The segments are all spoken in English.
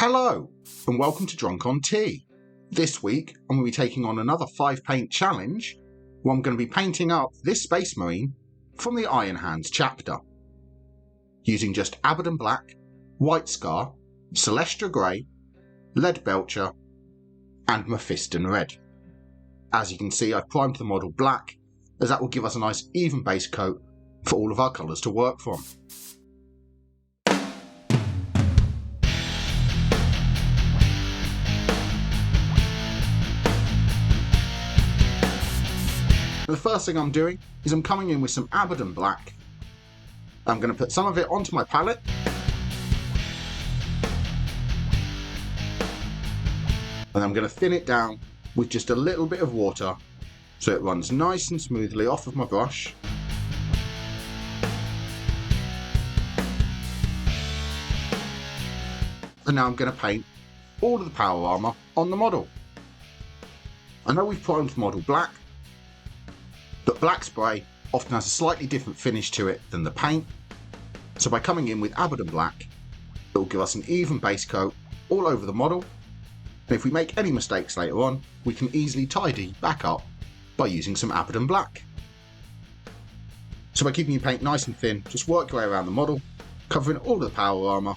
Hello, and welcome to Drunk on Tea. This week, I'm going to be taking on another 5-paint challenge, where I'm going to be painting up this Space Marine from the Iron Hands chapter, using just Abaddon Black, White Scar, Celestra Grey, Leadbelcher, and Mephiston Red. As you can see, I've primed the model black, as that will give us a nice even base coat for all of our colours to work from. The first thing I'm doing is I'm coming in with some Abaddon Black. I'm going to put some of it onto my palette. And I'm going to thin it down with just a little bit of water so it runs nice and smoothly off of my brush. And now I'm going to paint all of the power armour on the model. I know we've primed the model black, but black spray often has a slightly different finish to it than the paint, so by coming in with Abaddon Black, it will give us an even base coat all over the model, and if we make any mistakes later on, we can easily tidy back up by using some Abaddon Black. So by keeping your paint nice and thin, just work your way around the model, covering all of the power armour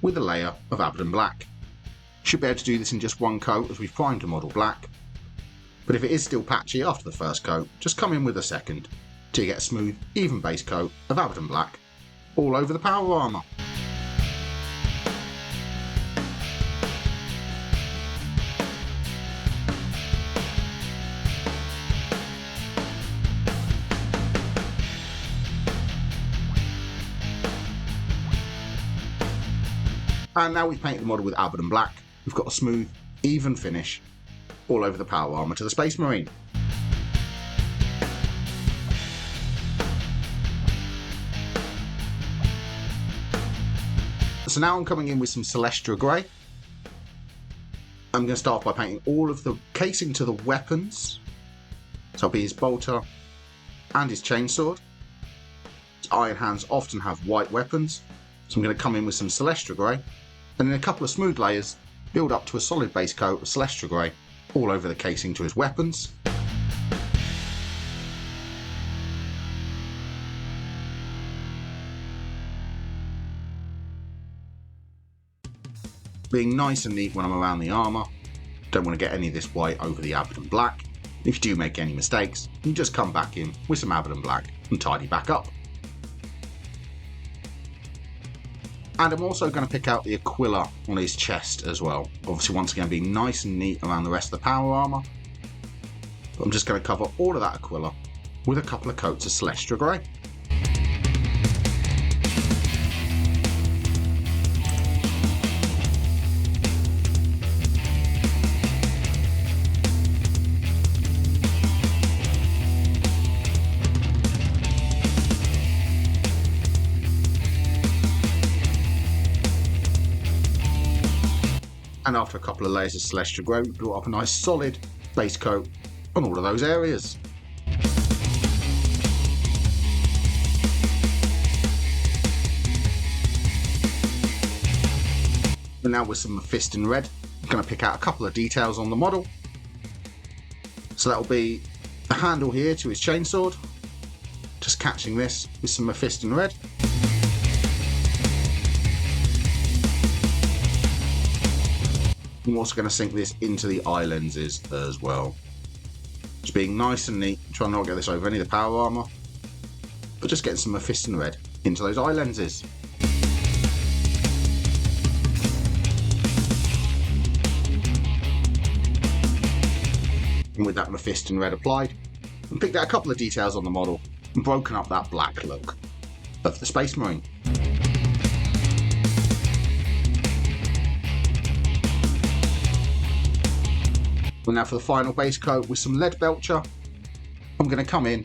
with a layer of Abaddon Black. Should be able to do this in just one coat as we've primed the model black, but if it is still patchy after the first coat, just come in with a second till you get a smooth, even base coat of Abaddon Black all over the power armour. And now we've painted the model with Abaddon Black, we've got a smooth, even finish all over the power armour to the Space Marine. So now I'm coming in with some Celestra Grey. I'm going to start by painting all of the casing to the weapons. So it'll be his bolter and his chainsword. His Iron Hands often have white weapons, so I'm going to come in with some Celestra Grey, and in a couple of smooth layers, build up to a solid base coat of Celestra Grey all over the casing to his weapons. Being nice and neat when I'm around the armour, don't want to get any of this white over the Abaddon Black. If you do make any mistakes, you just come back in with some Abaddon Black and tidy back up. And I'm also going to pick out the Aquila on his chest as well. Obviously, once again, being nice and neat around the rest of the power armour. But I'm just going to cover all of that Aquila with a couple of coats of Celestra Grey. And after a couple of layers of Celestra Grey, we built up a nice solid base coat on all of those areas. And now with some Mephiston Red, I'm going to pick out a couple of details on the model. So that'll be the handle here to his chainsword, just catching this with some Mephiston Red. I'm also going to sink this into the eye lenses as well. Just being nice and neat, trying not to get this over any of the power armour, but just getting some Mephiston Red into those eye lenses. And with that Mephiston Red applied, I picked out a couple of details on the model and broken up that black look of the Space Marine. And now for the final base coat with some Leadbelcher, I'm going to come in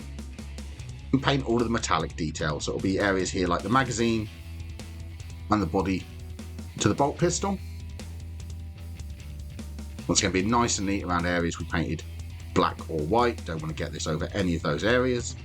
and paint all of the metallic details. So it'll be areas here like the magazine and the body to the bolt pistol. Once again, be nice and neat around areas we painted black or white. Don't want to get this over any of those areas.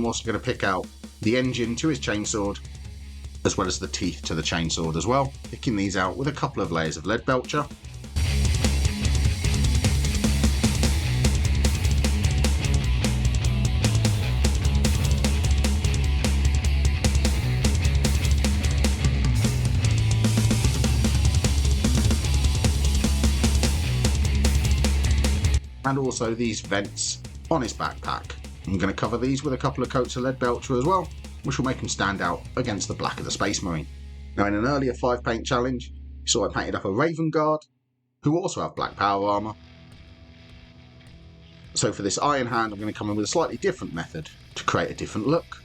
also going to pick out the engine to his chainsword, as well as the teeth to the chainsword as well, picking these out with a couple of layers of Leadbelcher. And also these vents on his backpack. I'm going to cover these with a couple of coats of Leadbelcher as well, which will make them stand out against the black of the Space Marine. Now, in an earlier 5-paint challenge, you saw I painted up a Raven Guard, who also have black power armour. So for this Iron Hand, I'm going to come in with a slightly different method to create a different look.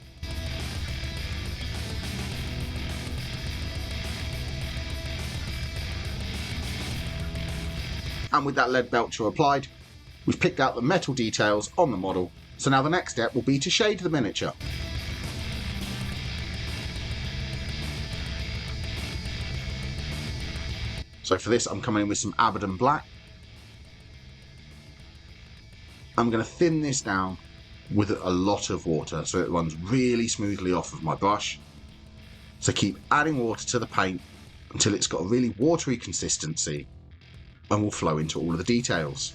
And with that Leadbelcher applied, we've picked out the metal details on the model, so now the next step will be to shade the miniature. So for this I'm coming in with some Abaddon Black. I'm going to thin this down with a lot of water so it runs really smoothly off of my brush. So keep adding water to the paint until it's got a really watery consistency and will flow into all of the details.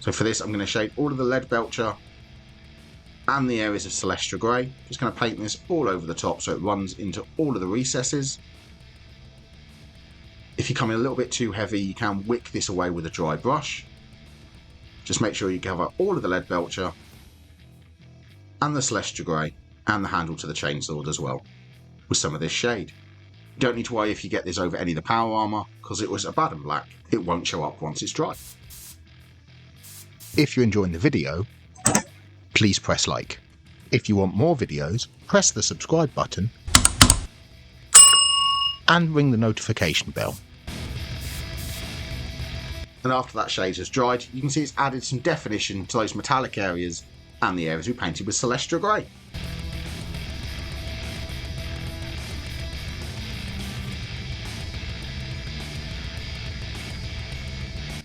So for this I'm going to shade all of the Leadbelcher and the areas of Celestra Grey. Just going to paint this all over the top so it runs into all of the recesses. If you come in a little bit too heavy, you can wick this away with a dry brush. Just make sure you cover all of the Leadbelcher and the Celestra Grey and the handle to the chainsword as well with some of this shade. You don't need to worry if you get this over any of the power armour, because it was Abaddon Black. It won't show up once it's dry. If you're enjoying the video, please press like. If you want more videos, press the subscribe button and ring the notification bell. And after that shade has dried, you can see it's added some definition to those metallic areas and the areas we painted with Celestra Grey.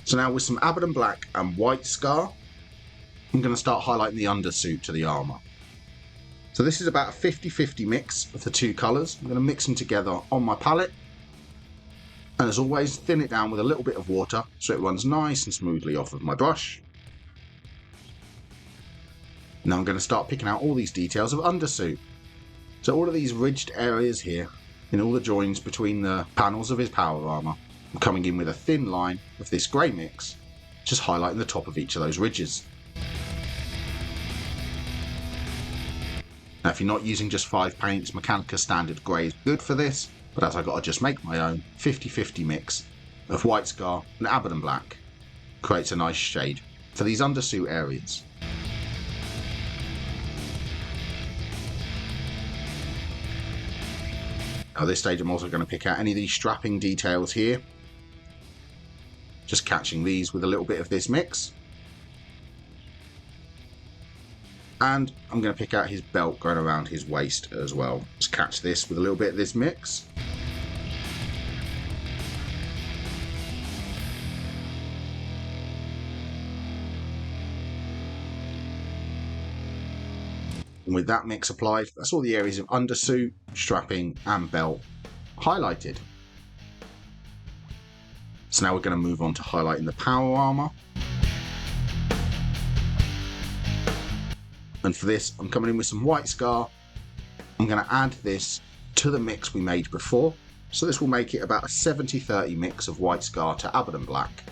So now with some Abaddon Black and White Scar, I'm going to start highlighting the undersuit to the armour. So this is about a 50-50 mix of the two colours. I'm going to mix them together on my palette. And as always, thin it down with a little bit of water so it runs nice and smoothly off of my brush. Now I'm going to start picking out all these details of undersuit. So all of these ridged areas here, in all the joins between the panels of his power armour, I'm coming in with a thin line of this grey mix, just highlighting the top of each of those ridges. Now if you're not using just 5 paints, Mechanica Standard Grey is good for this, but as I've got to just make my own 50-50 mix of White Scar and Abaddon Black, creates a nice shade for these undersuit areas. Now at this stage I'm also going to pick out any of these strapping details here, just catching these with a little bit of this mix. And I'm going to pick out his belt going around his waist as well. Just catch this with a little bit of this mix. And with that mix applied, that's all the areas of undersuit, strapping and belt highlighted. So now we're going to move on to highlighting the power armour. And for this, I'm coming in with some White Scar. I'm going to add this to the mix we made before. So this will make it about a 70-30 mix of White Scar to Abaddon Black.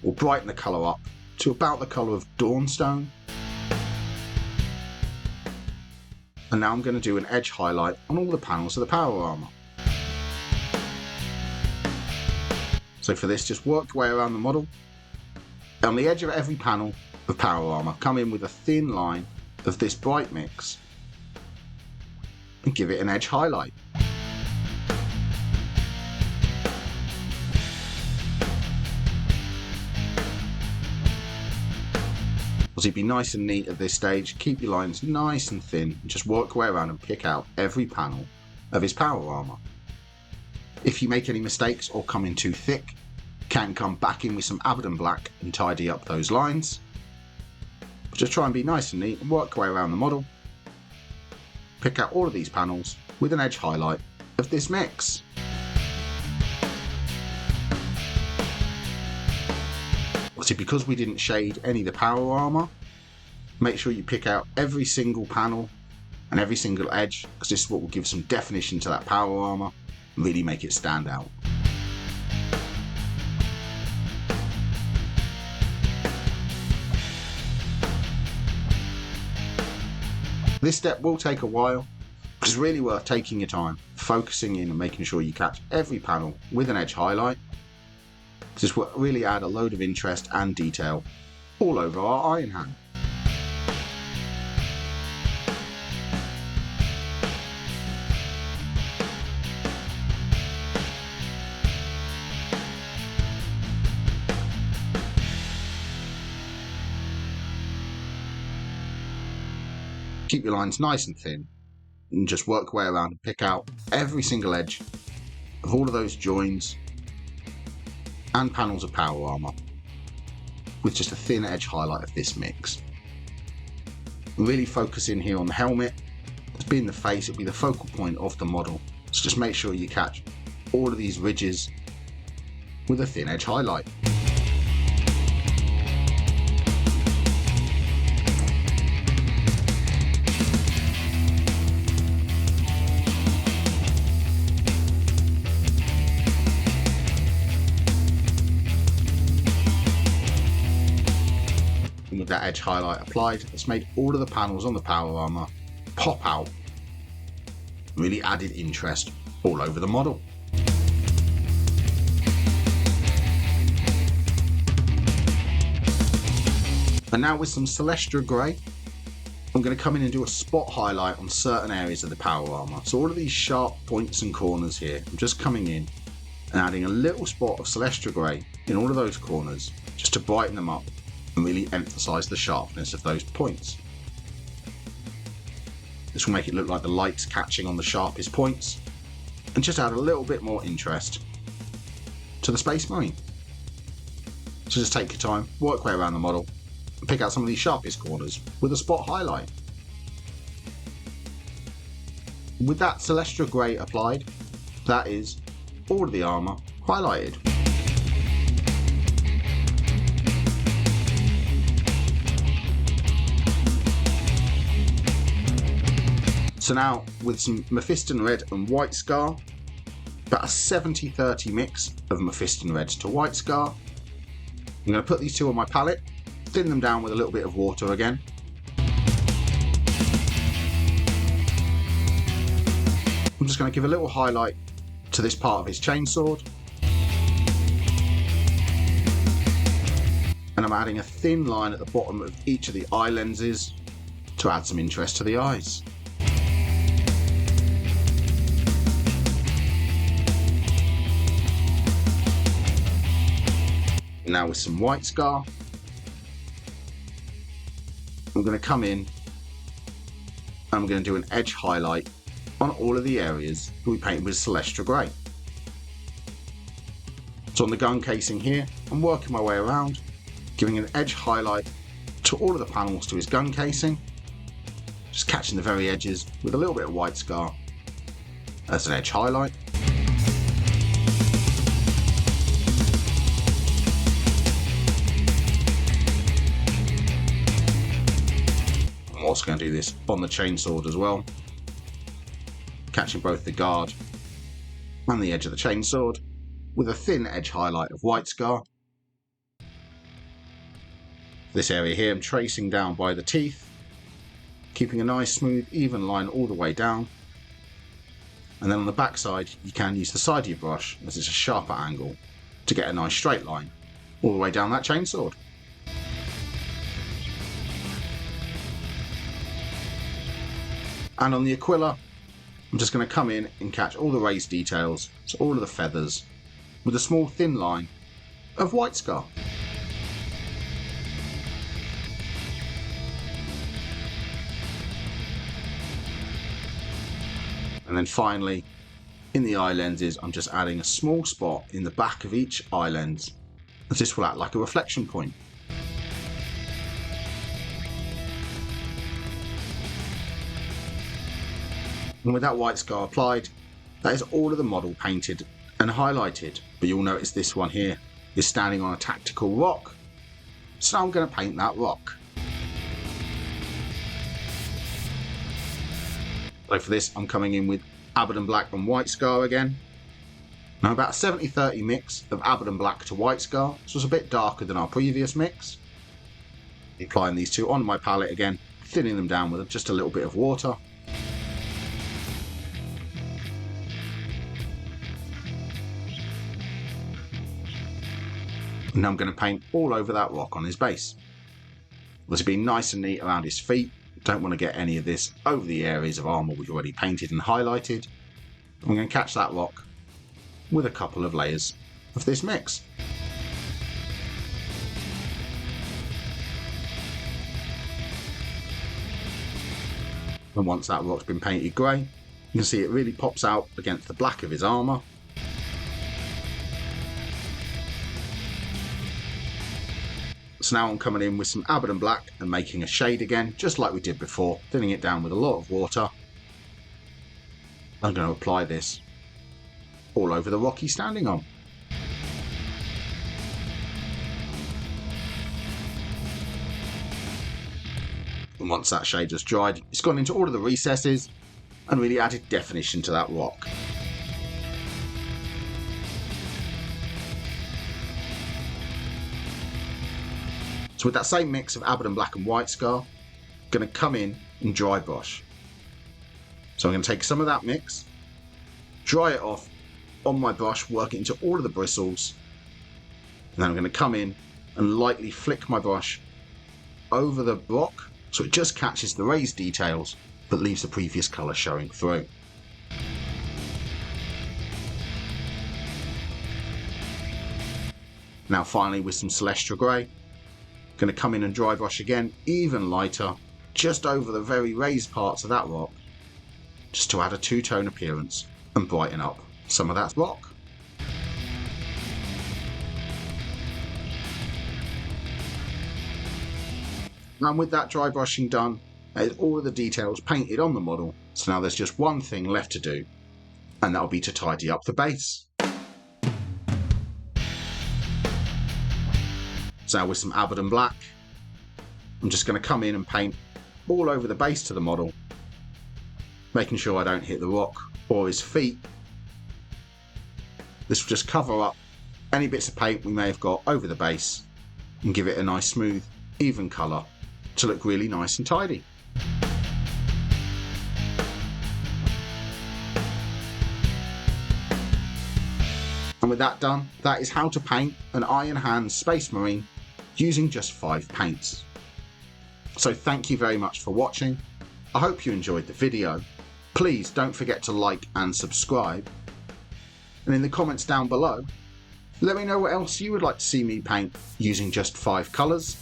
We'll brighten the colour up to about the colour of Dawnstone. And now I'm going to do an edge highlight on all the panels of the power armour. So for this, just work your way around the model. On the edge of every panel of power armour, come in with a thin line of this bright mix and give it an edge highlight. Obviously be nice and neat at this stage, keep your lines nice and thin, and just work your way around and pick out every panel of his power armour. If you make any mistakes or come in too thick, you can come back in with some Abaddon Black and tidy up those lines. But just try and be nice and neat and work your way around the model. Pick out all of these panels with an edge highlight of this mix. Obviously, because we didn't shade any of the power armour, make sure you pick out every single panel and every single edge, because this is what will give some definition to that power armour and really make it stand out. This step will take a while, but it's really worth taking your time, focusing in and making sure you catch every panel with an edge highlight. This will really add a load of interest and detail all over our Iron Hand. Keep your lines nice and thin and just work your way around and pick out every single edge of all of those joins and panels of power armour with just a thin edge highlight of this mix. Really focus in here on the helmet. As being the face, it'll be the focal point of the model, so just make sure you catch all of these ridges with a thin edge highlight. With that edge highlight applied, it's made all of the panels on the power armour pop out, really added interest all over the model. And now with some Celestra grey, I'm going to come in and do a spot highlight on certain areas of the power armour. So all of these sharp points and corners here, I'm just coming in and adding a little spot of Celestra grey in all of those corners just to brighten them up and really emphasise the sharpness of those points. This will make it look like the light's catching on the sharpest points and just add a little bit more interest to the Space Marine. So just take your time, work your way around the model and pick out some of these sharpest corners with a spot highlight. With that Celestra grey applied, that is all of the armour highlighted. So now with some Mephiston red and white scar, about a 70-30 mix of Mephiston reds to white scar. I'm going to put these two on my palette, thin them down with a little bit of water again. I'm just going to give a little highlight to this part of his chainsword. And I'm adding a thin line at the bottom of each of the eye lenses to add some interest to the eyes. Now with some white scar, I'm going to come in and I'm going to do an edge highlight on all of the areas that we painted with Celestra grey. So on the gun casing here, I'm working my way around, giving an edge highlight to all of the panels to his gun casing, just catching the very edges with a little bit of white scar as an edge highlight. I'm also going to do this on the chainsword as well, catching both the guard and the edge of the chainsword with a thin edge highlight of white scar. This area here I'm tracing down by the teeth, keeping a nice smooth even line all the way down, and then on the back side you can use the side of your brush as it's a sharper angle to get a nice straight line all the way down that chainsword. And on the Aquila, I'm just going to come in and catch all the raised details, so all of the feathers, with a small thin line of white scar. And then finally, in the eye lenses, I'm just adding a small spot in the back of each eye lens, as this will act like a reflection point. And with that white scar applied, that is all of the model painted and highlighted. But you'll notice this one here is standing on a tactical rock. So I'm going to paint that rock. So for this, I'm coming in with Abaddon Black and White Scar again. Now about a 70-30 mix of Abaddon Black to White Scar. This was a bit darker than our previous mix. Applying these two on my palette again, thinning them down with just a little bit of water. And I'm going to paint all over that rock on his base. This will be nice and neat around his feet. Don't want to get any of this over the areas of armour we've already painted and highlighted. I'm going to catch that rock with a couple of layers of this mix. And once that rock's been painted grey, you can see it really pops out against the black of his armour. So now I'm coming in with some Abaddon Black and making a shade again, just like we did before, thinning it down with a lot of water. I'm going to apply this all over the rock he's standing on. And once that shade has dried, it's gone into all of the recesses and really added definition to that rock. So with that same mix of Abaddon Black and White Scar, I'm going to come in and dry brush. So I'm going to take some of that mix, dry it off on my brush, work it into all of the bristles, and then I'm going to come in and lightly flick my brush over the rock so it just catches the raised details but leaves the previous colour showing through. Now finally, with some Celestra Grey, going to come in and dry brush again, even lighter, just over the very raised parts of that rock, just to add a two-tone appearance and brighten up some of that rock. And with that dry brushing done, there's all of the details painted on the model, so now there's just one thing left to do, and that'll be to tidy up the base. So now with some Abaddon Black, I'm just going to come in and paint all over the base to the model, making sure I don't hit the rock or his feet. This will just cover up any bits of paint we may have got over the base and give it a nice smooth, even colour to look really nice and tidy. And with that done, that is how to paint an Iron Hand Space Marine using just 5 paints. So thank you very much for watching. I hope you enjoyed the video. Please don't forget to like and subscribe. And in the comments down below, let me know what else you would like to see me paint using just 5 colours.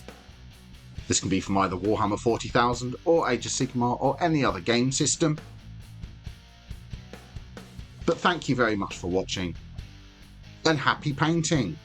This can be from either Warhammer 40,000 or Age of Sigmar or any other game system. But thank you very much for watching, and happy painting!